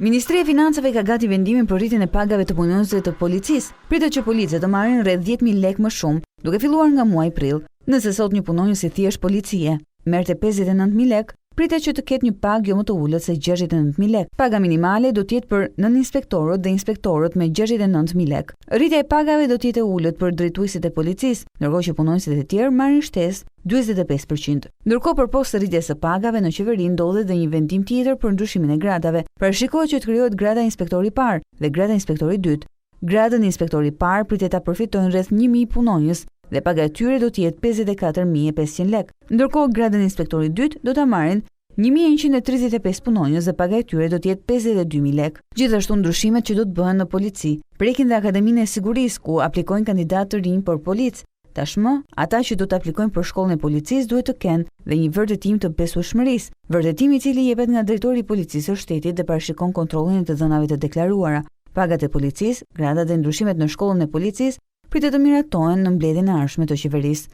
Ministria e Financave ka gati vendimin për rritjen e pagave të punonjësve të policisë. Pritet që policët të marrin rreth 10.000 lekë më shumë, duke filluar nga muaji prill. Nëse sot një punonjës i thjesht policie merrte 59.000 lekë, pritet që të ketë një pagë jo më të ulët se 69.000 lekë. Paga minimale do të jetë për nëninspektorët dhe inspektorët me 69.000 lekë. Rritja e pagave do të jetë e ulët për drejtuesit e policisë, ndërkohë që punonjësit e tjerë marrin shtesë 45%. Ndërkohë përposë të rritjes së pagave në qeveri ndodhet dhe një vendim tjetër për ndryshimin e gradave. Parashikohet që të krijohet grada inspektori i parë dhe grada inspektori i dytë. Gradën inspektori i parë pritet ta përfitojnë rreth 1.000 punonjës dhe paga e tyre do të jetë 54.500 lekë. Ndërkohë gradën inspektori i dytë do ta marrin 1.135 punonjës dhe paga e tyre do të jetë 52.000 lekë. Gjithashtu ndryshimet që do të bëhen në polici prekin dhe Akademinë e Sigurisë ku aplikojnë kandidatë të rinj për policë. Tashmë, ata që do të aplikojnë për shkollën e policisë duhet të kenë dhe një vërtetim të besueshmërisë, vërtetim i cili jepet nga drejtori i policisë së shtetit dhe parashikon kontrollin e të dhënave të deklaruara. Pagat e policisë, gradat dhe ndryshimet në shkollën e policisë pritet të miratohen në mbledhjen e ardhshme të qeverisë.